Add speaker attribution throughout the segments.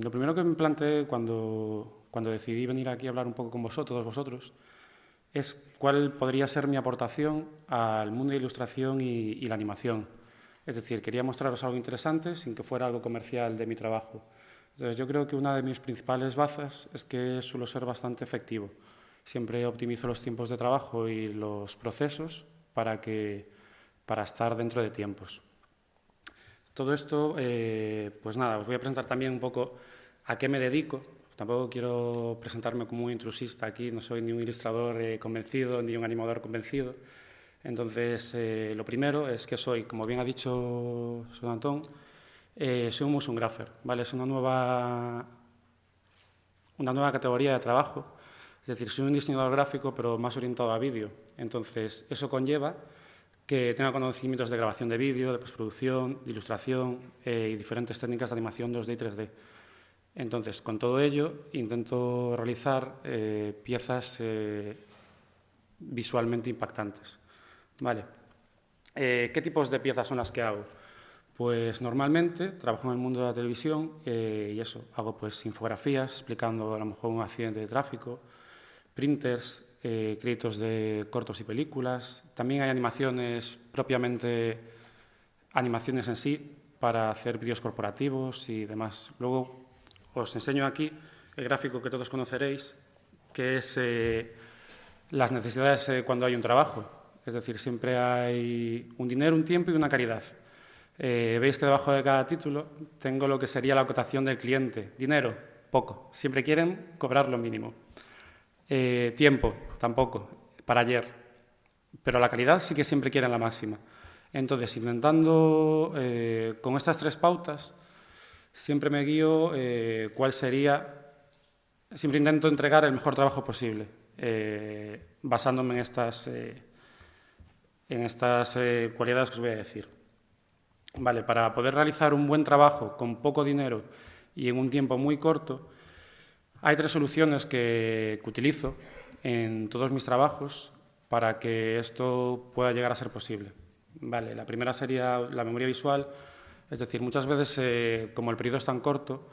Speaker 1: Lo primero que me planteé cuando decidí venir aquí a hablar un poco con vosotros, es cuál podría ser mi aportación al mundo de la ilustración y la animación. Es decir, quería mostraros algo interesante sin que fuera algo comercial de mi trabajo. Entonces, yo creo que una de mis principales bazas es que suelo ser bastante efectivo. Siempre optimizo los tiempos de trabajo y los procesos para estar dentro de tiempos. Todo esto, pues nada, os voy a presentar también un poco a qué me dedico. Tampoco quiero presentarme como un intrusista aquí, no soy ni un ilustrador convencido ni un animador convencido. Entonces, lo primero es que soy, como bien ha dicho Son Antón, soy un motion grapher, ¿vale? Es una nueva categoría de trabajo. Es decir, soy un diseñador gráfico, pero más orientado a vídeo. Entonces, eso conlleva que tenga conocimientos de grabación de vídeo, de postproducción, de ilustración y diferentes técnicas de animación 2D y 3D. Entonces, con todo ello, intento realizar piezas visualmente impactantes. Vale. ¿Qué tipos de piezas son las que hago? Pues normalmente trabajo en el mundo de la televisión y eso, hago pues infografías explicando a lo mejor un accidente de tráfico, printers, créditos de cortos y películas. También hay animaciones propiamente, animaciones en sí, para hacer vídeos corporativos y demás. Luego os enseño aquí el gráfico que todos conoceréis, que es las necesidades cuando hay un trabajo. Es decir, siempre hay un dinero, un tiempo y una caridad. Veis que debajo de cada título tengo lo que sería la acotación del cliente. Dinero, poco. Siempre quieren cobrar lo mínimo. Tiempo, tampoco, para ayer. Pero la calidad sí que siempre quieren la máxima. Entonces, intentando, con estas tres pautas, siempre me guío cuál sería, siempre intento entregar el mejor trabajo posible, basándome en estas cualidades que os voy a decir. Vale, para poder realizar un buen trabajo con poco dinero y en un tiempo muy corto, hay tres soluciones que utilizo en todos mis trabajos para que esto pueda llegar a ser posible. Vale, la primera sería la memoria visual, es decir, muchas veces, como el periodo es tan corto,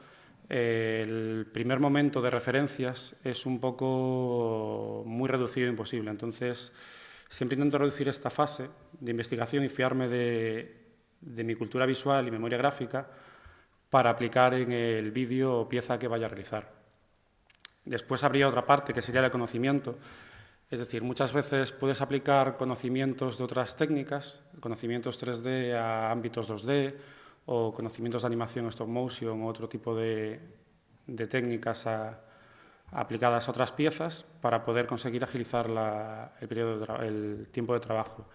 Speaker 1: el primer momento de referencias es un poco muy reducido e imposible. Entonces, siempre intento reducir esta fase de investigación y fiarme de mi cultura visual y memoria gráfica para aplicar en el vídeo o pieza que vaya a realizar. Después habría otra parte que sería el conocimiento. Es decir, muchas veces puedes aplicar conocimientos de otras técnicas, conocimientos 3D a ámbitos 2D o conocimientos de animación stop motion o otro tipo de técnicas aplicadas a otras piezas para poder conseguir agilizar el tiempo de trabajo.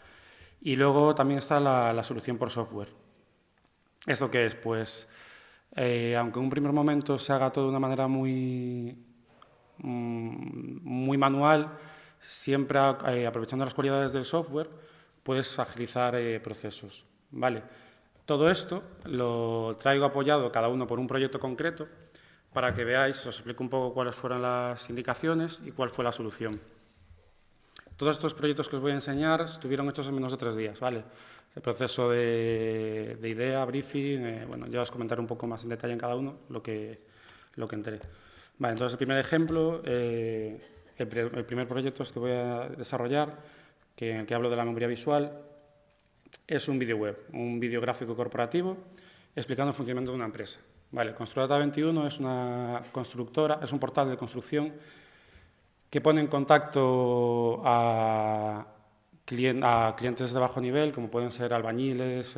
Speaker 1: Y luego también está la solución por software. ¿Esto qué es? Pues, aunque en un primer momento se haga todo de una manera muy manual, siempre aprovechando las cualidades del software, puedes agilizar procesos. ¿Vale? Todo esto lo traigo apoyado cada uno por un proyecto concreto para que veáis, os explico un poco cuáles fueron las indicaciones y cuál fue la solución. Todos estos proyectos que os voy a enseñar estuvieron hechos en menos de 3 días, ¿vale? El proceso de idea, briefing, bueno, ya os comentaré un poco más en detalle en cada uno lo que entré. Vale, entonces el primer ejemplo, el primer proyecto que voy a desarrollar, en el que hablo de la memoria visual, es un vídeo web, un vídeo gráfico corporativo explicando el funcionamiento de una empresa. Vale, Construdata 21 es una constructora, es un portal de construcción que pone en contacto a clientes de bajo nivel, como pueden ser albañiles,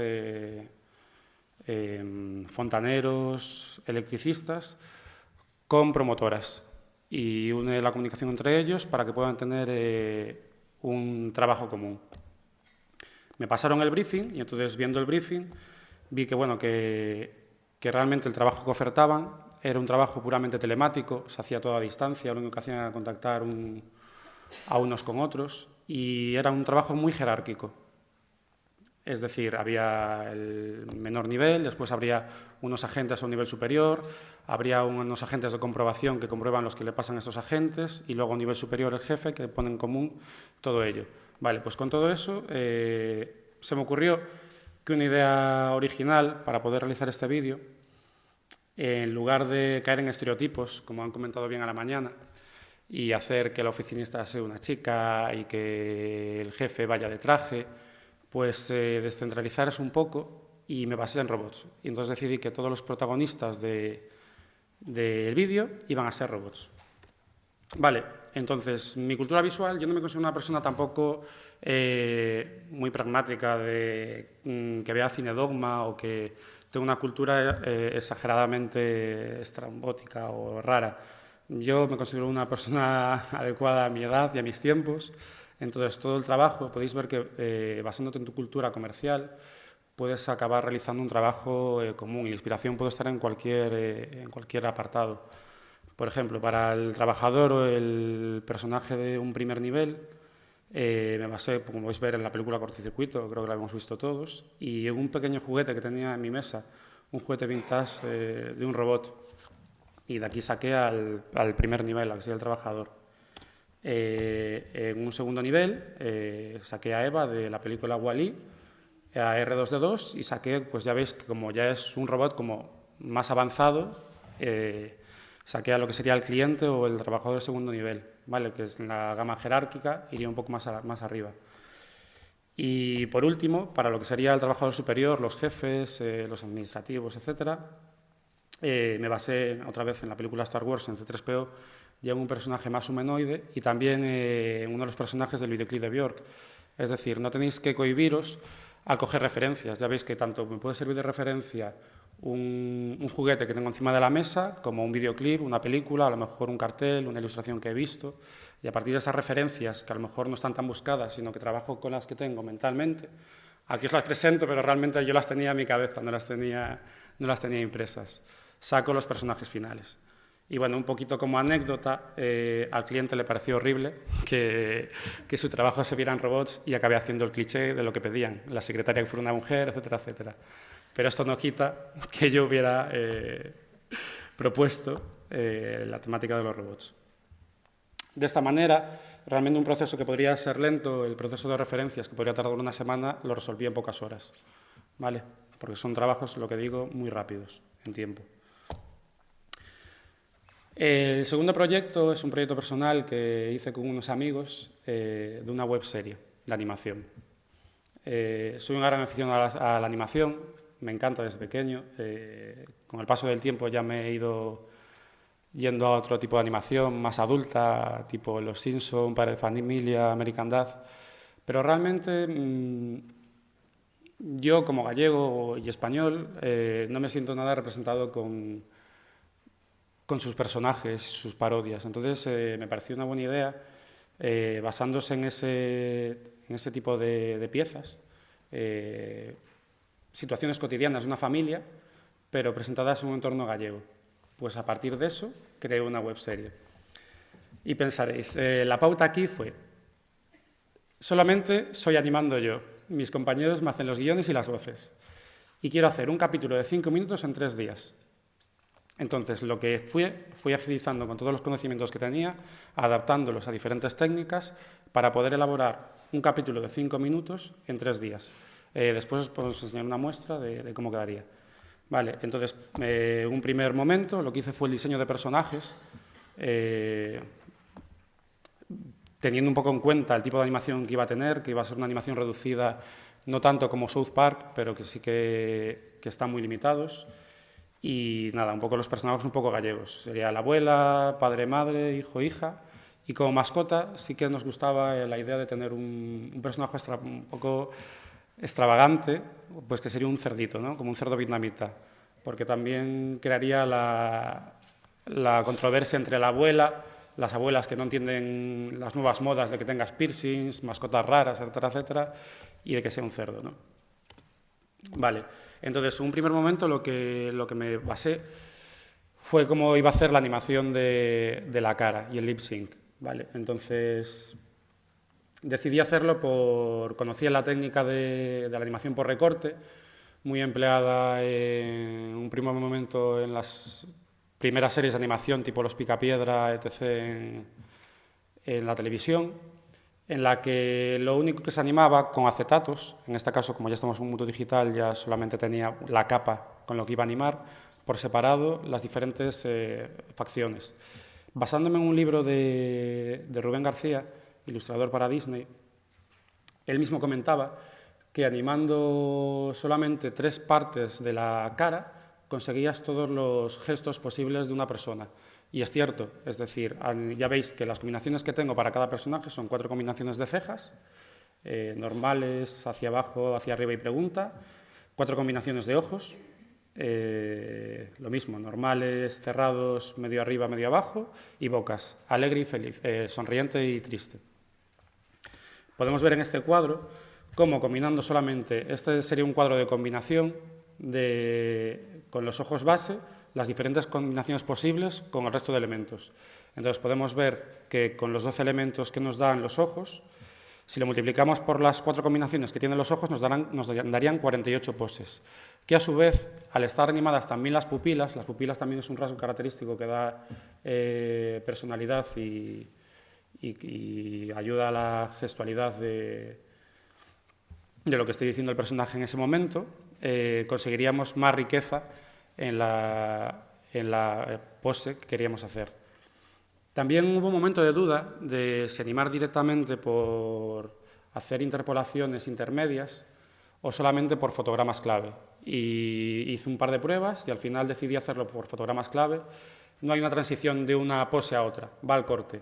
Speaker 1: fontaneros, electricistas, con promotoras y une la comunicación entre ellos para que puedan tener un trabajo común. Me pasaron el briefing y entonces, viendo el briefing, vi que, bueno, que realmente el trabajo que ofertaban era un trabajo puramente telemático, se hacía todo a distancia, lo único que hacían era contactar a unos con otros y era un trabajo muy jerárquico. Es decir, había el menor nivel, después habría unos agentes a un nivel superior, habría unos agentes de comprobación que comprueban los que le pasan a estos agentes y luego a un nivel superior el jefe que pone en común todo ello. Vale, pues con todo eso se me ocurrió que una idea original para poder realizar este vídeo en lugar de caer en estereotipos, como han comentado bien a la mañana, y hacer que la oficinista sea una chica y que el jefe vaya de traje, pues descentralizar eso un poco y me basé en robots. Y entonces decidí que todos los protagonistas del vídeo iban a ser robots. Vale, entonces, mi cultura visual, yo no me considero una persona tampoco muy pragmática que vea cine dogma o que tenga una cultura exageradamente estrambótica o rara. Yo me considero una persona adecuada a mi edad y a mis tiempos. Entonces, todo el trabajo, podéis ver que basándote en tu cultura comercial, puedes acabar realizando un trabajo común y la inspiración puede estar en cualquier apartado. Por ejemplo, para el trabajador o el personaje de un primer nivel, me basé, como podéis ver en la película Cortocircuito, creo que la hemos visto todos, y en un pequeño juguete que tenía en mi mesa, un juguete vintage de un robot. Y de aquí saqué al primer nivel, al que sería el trabajador. En un segundo nivel saqué a Eva de la película Wall-E, a R2D2 y saqué, pues ya veis que como ya es un robot como más avanzado, saqué a lo que sería el cliente o el trabajador de segundo nivel, ¿vale? Que es en la gama jerárquica, iría un poco más arriba. Y por último, para lo que sería el trabajador superior, los jefes, los administrativos, etc., me basé otra vez en la película Star Wars, en C3PO, ya en un personaje más humanoide y también en uno de los personajes del videoclip de Björk. Es decir, no tenéis que cohibiros al coger referencias. Ya veis que tanto me puede servir de referencia un juguete que tengo encima de la mesa, como un videoclip, una película, a lo mejor un cartel, una ilustración que he visto, y a partir de esas referencias, que a lo mejor no están tan buscadas, sino que trabajo con las que tengo mentalmente, aquí os las presento, pero realmente yo las tenía en mi cabeza, no las tenía impresas. Saco los personajes finales. Y bueno, un poquito como anécdota, al cliente le pareció horrible que su trabajo se viera en robots y acabé haciendo el cliché de lo que pedían, la secretaria que fuera una mujer, etcétera, etcétera. Pero esto no quita que yo hubiera propuesto la temática de los robots. De esta manera, realmente un proceso que podría ser lento, el proceso de referencias, que podría tardar una semana, lo resolví en pocas horas, ¿vale? Porque son trabajos, lo que digo, muy rápidos en tiempo. El segundo proyecto es un proyecto personal que hice con unos amigos de una webserie de animación. Soy un gran aficionado a la animación, me encanta desde pequeño. Con el paso del tiempo ya me he ido yendo a otro tipo de animación más adulta, tipo Los Simpson, Padre de Familia, American Dad. Pero realmente yo, como gallego y español, no me siento nada representado con sus personajes, sus parodias. Entonces me pareció una buena idea, basándose en ese tipo de piezas, situaciones cotidianas de una familia, pero presentadas en un entorno gallego. Pues a partir de eso creé una webserie. Y pensaréis, la pauta aquí fue, solamente soy animando yo, mis compañeros me hacen los guiones y las voces, y quiero hacer un capítulo de 5 minutos en 3 días. Entonces, lo que fui agilizando con todos los conocimientos que tenía, adaptándolos a diferentes técnicas para poder elaborar un capítulo de 5 minutos en 3 días. Después os puedo enseñar una muestra de cómo quedaría. Vale, entonces, un primer momento, lo que hice fue el diseño de personajes, teniendo un poco en cuenta el tipo de animación que iba a tener, que iba a ser una animación reducida, no tanto como South Park, pero que sí que están muy limitados. Y nada, un poco los personajes un poco gallegos. Sería la abuela, padre, madre, hijo, hija. Y como mascota sí que nos gustaba la idea de tener un personaje un poco extravagante, pues que sería un cerdito, ¿no? Como un cerdo vietnamita. Porque también crearía la controversia entre la abuela, las abuelas que no entienden las nuevas modas de que tengas piercings, mascotas raras, etcétera, etcétera, y de que sea un cerdo, ¿no? Vale. Entonces, en un primer momento lo que me basé fue cómo iba a hacer la animación de la cara y el lip sync, ¿vale? Entonces, decidí hacerlo conocía la técnica de la animación por recorte, muy empleada en un primer momento en las primeras series de animación, tipo Los Picapiedra, etc., en la televisión, en la que lo único que se animaba con acetatos, en este caso, como ya estamos en un mundo digital, ya solamente tenía la capa con lo que iba a animar, por separado las diferentes facciones. Basándome en un libro de Rubén García, ilustrador para Disney, él mismo comentaba que animando solamente 3 partes de la cara conseguías todos los gestos posibles de una persona. Y es cierto, es decir, ya veis que las combinaciones que tengo para cada personaje son 4 combinaciones de cejas, normales, hacia abajo, hacia arriba y pregunta, 4 combinaciones de ojos, lo mismo, normales, cerrados, medio arriba, medio abajo, y bocas, alegre y feliz, sonriente y triste. Podemos ver en este cuadro cómo combinando solamente, este sería un cuadro de combinación con los ojos base, las diferentes combinaciones posibles con el resto de elementos. Entonces podemos ver que con los 12 elementos que nos dan los ojos, si lo multiplicamos por las 4 combinaciones que tienen los ojos, nos darían 48 poses, que a su vez, al estar animadas también las pupilas también es un rasgo característico que da personalidad y ayuda a la gestualidad de lo que estoy diciendo el personaje en ese momento, conseguiríamos más riqueza en la pose que queríamos hacer. También hubo un momento de duda de si animar directamente por hacer interpolaciones intermedias o solamente por fotogramas clave. Y hice un par de pruebas y al final decidí hacerlo por fotogramas clave. No hay una transición de una pose a otra, va al corte.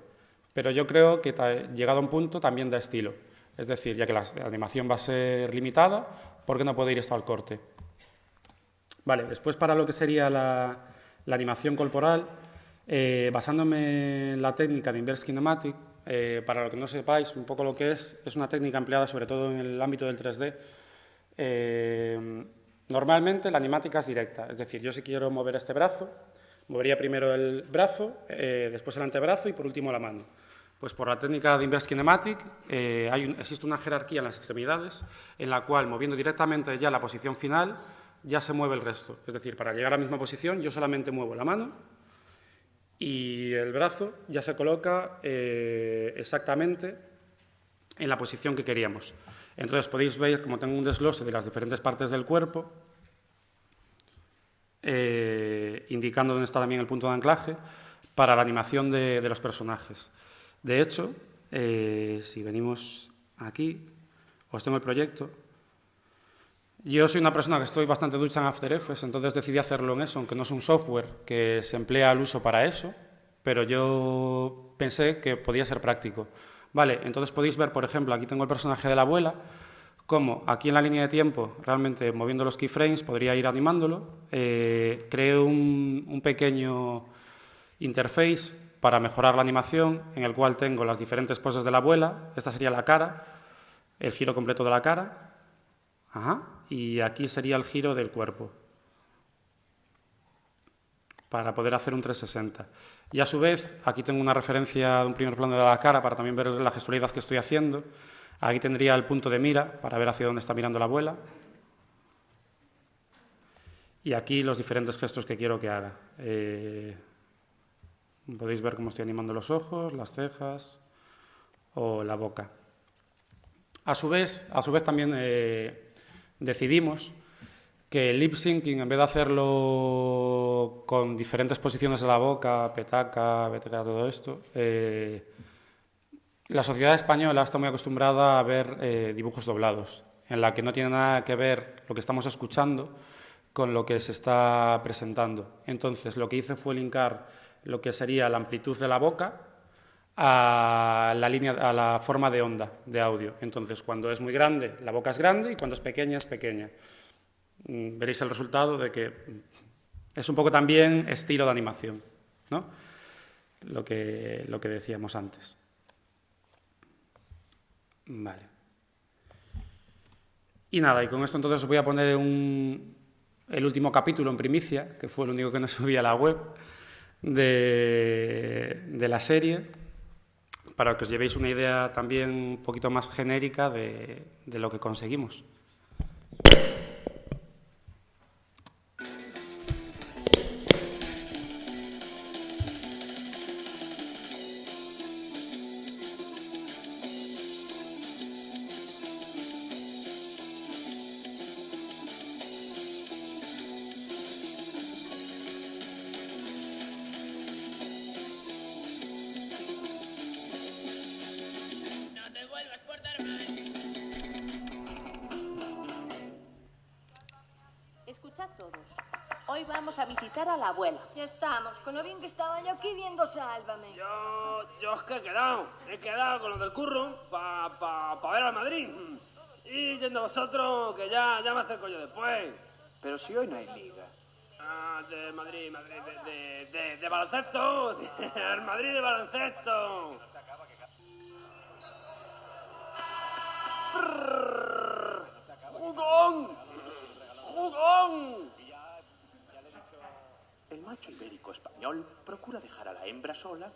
Speaker 1: Pero yo creo que llegado a un punto también da estilo. Es decir, ya que la animación va a ser limitada, ¿por qué no puede ir esto al corte? Vale, después para lo que sería la animación corporal, basándome en la técnica de Inverse Kinematic, para lo que no sepáis un poco lo que es una técnica empleada sobre todo en el ámbito del 3D. Normalmente la animática es directa, es decir, yo si quiero mover este brazo, movería primero el brazo, después el antebrazo y por último la mano. Pues por la técnica de Inverse Kinematic existe una jerarquía en las extremidades en la cual, moviendo directamente ya la posición final, ya se mueve el resto. Es decir, para llegar a la misma posición yo solamente muevo la mano y el brazo ya se coloca exactamente en la posición que queríamos. Entonces podéis ver como tengo un desglose de las diferentes partes del cuerpo, indicando dónde está también el punto de anclaje para la animación de los personajes. De hecho, si venimos aquí, os tengo el proyecto. Yo soy una persona que estoy bastante ducha en After Effects, entonces decidí hacerlo en eso, aunque no es un software que se emplea al uso para eso, pero yo pensé que podía ser práctico. Vale, entonces podéis ver, por ejemplo, aquí tengo el personaje de la abuela, como aquí en la línea de tiempo, realmente moviendo los keyframes, podría ir animándolo. Creo un pequeño interface para mejorar la animación, en el cual tengo las diferentes poses de la abuela. Esta sería la cara, el giro completo de la cara. Ajá. Y aquí sería el giro del cuerpo, para poder hacer un 360. Y a su vez, aquí tengo una referencia de un primer plano de la cara para también ver la gestualidad que estoy haciendo. Aquí tendría el punto de mira para ver hacia dónde está mirando la abuela. Y aquí los diferentes gestos que quiero que haga. Podéis ver cómo estoy animando los ojos, las cejas o la boca. A su vez también decidimos que el lip syncing, en vez de hacerlo con diferentes posiciones de la boca, petaca, veteca, todo esto, la sociedad española está muy acostumbrada a ver dibujos doblados, en la que no tiene nada que ver lo que estamos escuchando con lo que se está presentando. Entonces, lo que hice fue linkar lo que sería la amplitud de la boca a la forma de onda de audio. Entonces, cuando es muy grande, la boca es grande, y cuando es pequeña, veréis el resultado de que es un poco también estilo de animación, ¿no? Lo que decíamos antes. Vale. Y nada, y con esto entonces os voy a poner el último capítulo en primicia, que fue el único que no subí a la web, de la serie, para que os llevéis una idea también un poquito más genérica de lo que conseguimos.
Speaker 2: hoy vamos a visitar a la abuela.
Speaker 3: Ya estamos, con lo bien que estaba yo aquí viendo Sálvame.
Speaker 4: Yo es que he quedado con los del curro para ver al Madrid. Y yendo vosotros, que ya me acerco yo después.
Speaker 5: Pero si hoy no hay liga.
Speaker 4: De Madrid, de baloncesto, el Madrid de baloncesto. ¡Jugón! ¡Jugón!
Speaker 5: El macho ibérico español procura dejar a la hembra sola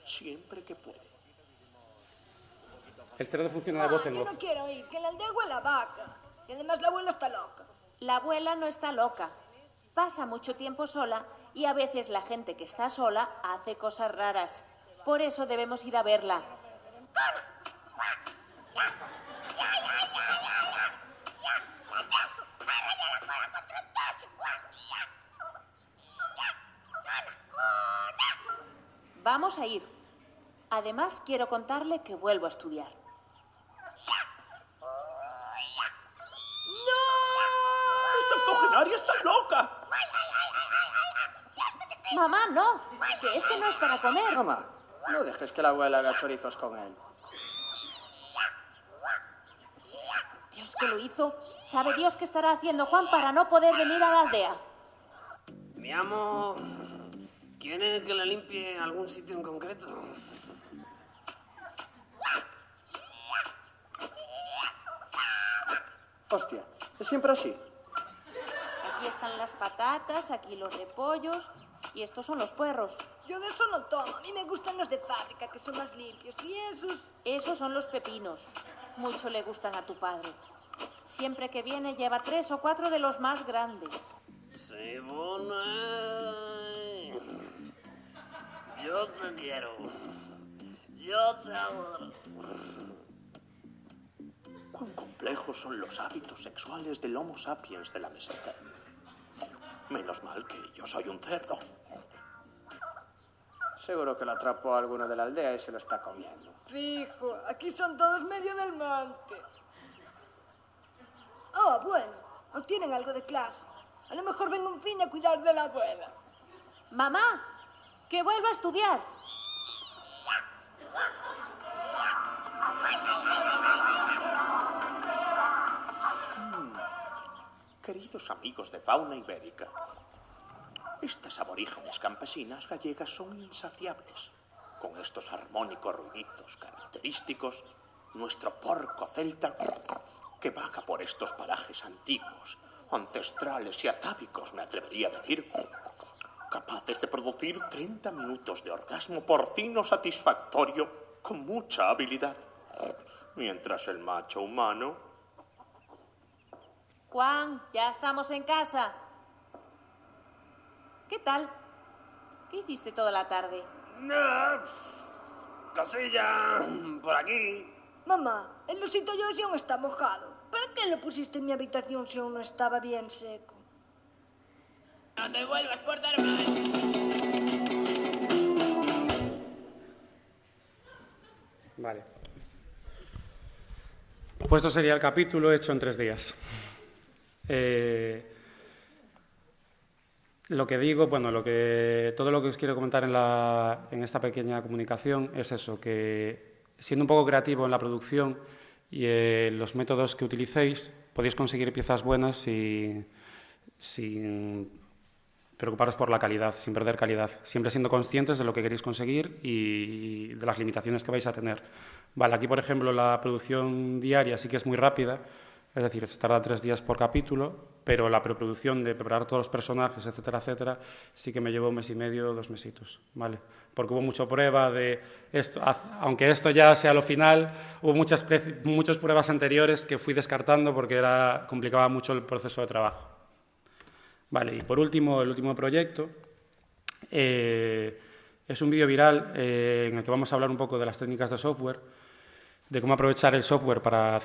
Speaker 5: siempre que puede.
Speaker 1: El cerdo funciona de voz en
Speaker 3: Yo
Speaker 1: off.
Speaker 3: no quiero ir, que la aldea huele a vaca. Y además la abuela está loca.
Speaker 2: La abuela no está loca. Pasa mucho tiempo sola y a veces la gente que está sola hace cosas raras. Por eso debemos ir a verla. Vamos a ir. Además, quiero contarle que vuelvo a estudiar.
Speaker 5: ¡Esta octogenaria está loca!
Speaker 2: Mamá, no, que este no es para comer.
Speaker 5: Mamá, no dejes que la abuela haga chorizos con él.
Speaker 2: Dios que lo hizo. ¿Sabe Dios qué estará haciendo Juan para no poder venir a la aldea?
Speaker 4: Mi amo, ¿quiere que le limpie algún sitio en concreto?
Speaker 5: Hostia, ¿es siempre así?
Speaker 2: Aquí están las patatas, aquí los repollos y estos son los puerros.
Speaker 3: Yo de eso no tomo. A mí me gustan los de fábrica, que son más limpios. Y esos...
Speaker 2: Esos son los pepinos. Mucho le gustan a tu padre. Siempre que viene lleva 3 o 4 de los más grandes.
Speaker 4: Simone, yo te quiero. Yo te adoro.
Speaker 5: ¿Cuán complejos son los hábitos sexuales del Homo sapiens de la meseta? Menos mal que yo soy un cerdo. Seguro que lo atrapó a alguno de la aldea y se lo está comiendo.
Speaker 3: Fijo, aquí son todos medio del monte. Oh, bueno, no tienen algo de clase. A lo mejor vengo un fin a cuidar de la abuela.
Speaker 2: Mamá, que vuelva a estudiar.
Speaker 5: Queridos amigos de fauna ibérica, estas aborígenes campesinas gallegas son insaciables. Con estos armónicos ruiditos característicos, nuestro porco celta, que vaga por estos parajes antiguos, ancestrales y atávicos, me atrevería a decir, capaces de producir 30 minutos de orgasmo porcino satisfactorio con mucha habilidad, mientras el macho humano...
Speaker 2: Juan, ya estamos en casa. ¿Qué tal? ¿Qué hiciste toda la tarde?
Speaker 4: Casilla, por aquí.
Speaker 3: Mamá, el osito Yoshi aún está mojado. ¿Para qué lo pusiste en mi habitación si aún no estaba bien seco?
Speaker 4: No te vuelvas por darme.
Speaker 1: Vale. Pues esto sería el capítulo hecho en 3 días. Lo que digo, bueno, todo lo que os quiero comentar en esta pequeña comunicación es eso, que siendo un poco creativo en la producción y los métodos que utilicéis, podéis conseguir piezas buenas sin preocuparos por la calidad, sin perder calidad, siempre siendo conscientes de lo que queréis conseguir y de las limitaciones que vais a tener. Vale, aquí, por ejemplo, la producción diaria sí que es muy rápida, es decir, se tarda 3 días por capítulo, pero la preproducción de preparar todos los personajes, etcétera, etcétera, sí que me llevó 1 mes y medio, 2 mesitos, ¿vale? Porque hubo mucha prueba de esto, aunque esto ya sea lo final, hubo muchas pruebas anteriores que fui descartando porque complicaba mucho el proceso de trabajo. Vale, y por último, el último proyecto es un vídeo viral en el que vamos a hablar un poco de las técnicas de software, de cómo aprovechar el software para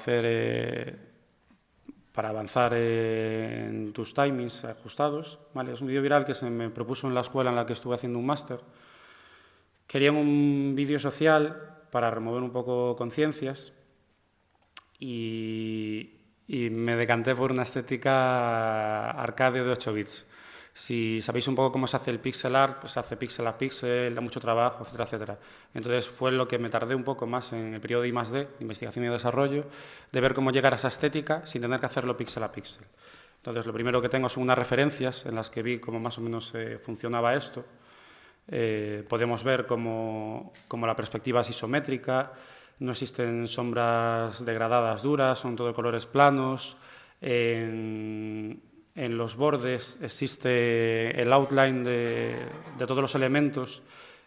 Speaker 1: avanzar en tus timings ajustados. ¿Vale? Es un vídeo viral que se me propuso en la escuela en la que estuve haciendo un máster. Querían un vídeo social para remover un poco conciencias y me decanté por una estética arcade de 8 bits. Si sabéis un poco cómo se hace el pixel art, pues se hace pixel a pixel, da mucho trabajo, etcétera, etcétera. Entonces fue lo que me tardé un poco más en el periodo de I+D, investigación y desarrollo, de ver cómo llegar a esa estética sin tener que hacerlo pixel a pixel. Entonces, lo primero que tengo son unas referencias en las que vi cómo más o menos funcionaba esto. Podemos ver cómo la perspectiva es isométrica, no existen sombras degradadas duras, son todo colores planos. En los bordes existe el outline de todos los elementos,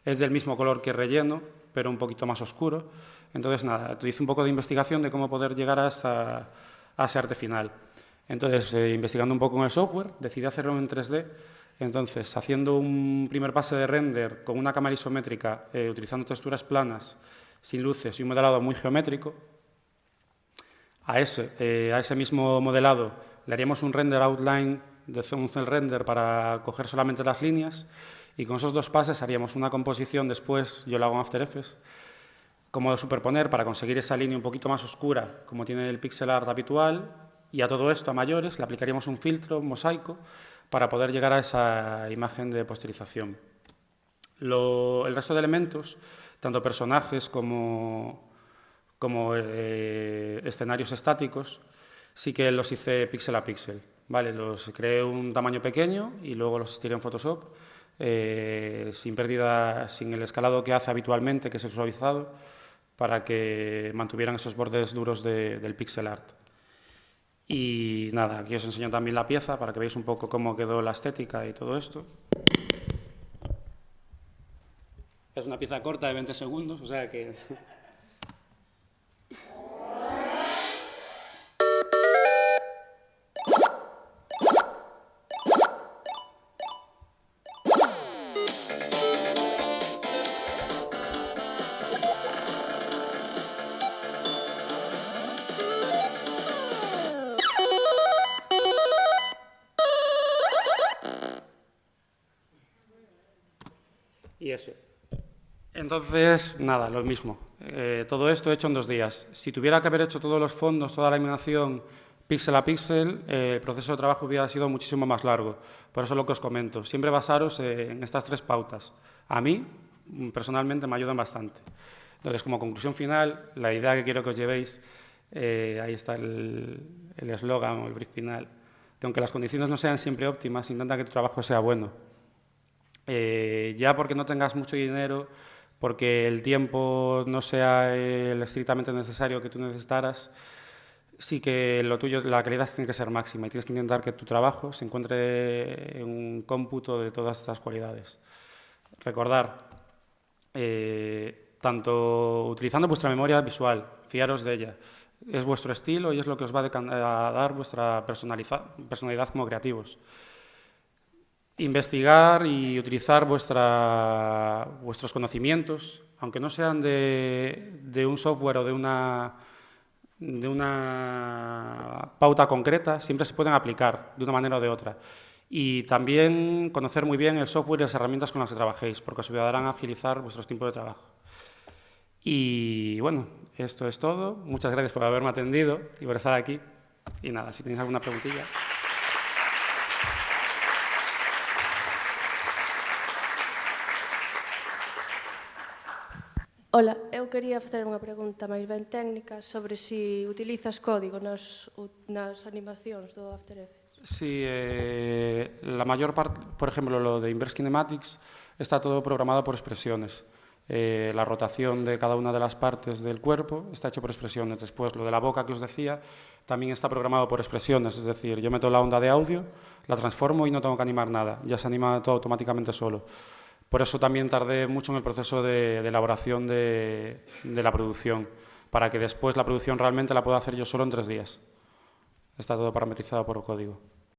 Speaker 1: es del mismo color que el relleno, pero un poquito más oscuro. Entonces, nada, hice un poco de investigación de cómo poder llegar a ese arte final. Entonces, investigando un poco en el software, decidí hacerlo en 3D. Entonces, haciendo un primer pase de render con una cámara isométrica, utilizando texturas planas, sin luces y un modelado muy geométrico, a ese mismo modelado le haríamos un render outline de un cel render para coger solamente las líneas, y con esos dos pases haríamos una composición después, yo lo hago en After Effects, como de superponer para conseguir esa línea un poquito más oscura, como tiene el pixel art habitual, y a todo esto, a mayores, le aplicaríamos un filtro, un mosaico, para poder llegar a esa imagen de posterización. El resto de elementos, tanto personajes como escenarios estáticos, sí que los hice píxel a píxel. ¿Vale? Los creé un tamaño pequeño y luego los estiré en Photoshop, sin pérdida, sin el escalado que hace habitualmente, que es el suavizado, para que mantuvieran esos bordes duros del pixel art. Y nada, aquí os enseño también la pieza para que veáis un poco cómo quedó la estética y todo esto. Es una pieza corta de 20 segundos, o sea que... Y eso. Entonces, nada, lo mismo. Todo esto hecho en 2 días. Si tuviera que haber hecho todos los fondos, toda la animación píxel a píxel, el proceso de trabajo hubiera sido muchísimo más largo. Por eso lo que os comento. Siempre basaros en estas 3 pautas. A mí, personalmente, me ayudan bastante. Entonces, como conclusión final, la idea que quiero que os llevéis, ahí está el eslogan o el brief final, que aunque las condiciones no sean siempre óptimas, intenta que tu trabajo sea bueno. Ya porque no tengas mucho dinero, porque el tiempo no sea el estrictamente necesario que tú necesitaras, sí que lo tuyo, la calidad tiene que ser máxima y tienes que intentar que tu trabajo se encuentre en un cómputo de todas estas cualidades. Recordar, tanto utilizando vuestra memoria visual, fiaros de ella, es vuestro estilo y es lo que os va a dar vuestra personalidad como creativos. Investigar y utilizar vuestros conocimientos, aunque no sean de un software o de una pauta concreta, siempre se pueden aplicar de una manera o de otra. Y también conocer muy bien el software y las herramientas con las que trabajéis, porque os ayudarán a agilizar vuestros tiempos de trabajo. Y bueno, esto es todo. Muchas gracias por haberme atendido y por estar aquí. Y nada, si tenéis alguna preguntilla.
Speaker 6: Ola, eu quería facer unha pregunta máis ben técnica sobre se utilizas código nas animacións do After Effects.
Speaker 1: Sí, la mayor parte, por ejemplo, lo de Inverse Kinematics, está todo programado por expresiones. La rotación de cada una de las partes del cuerpo está hecho por expresiones. Después, lo de la boca que os decía, también está programado por expresiones. Es decir, yo meto la onda de audio, la transformo y no tengo que animar nada. Ya se anima todo automáticamente solo. Por eso también tardé mucho en el proceso de elaboración de la producción, para que después la producción realmente la pueda hacer yo solo en 3 días. Está todo parametrizado por código.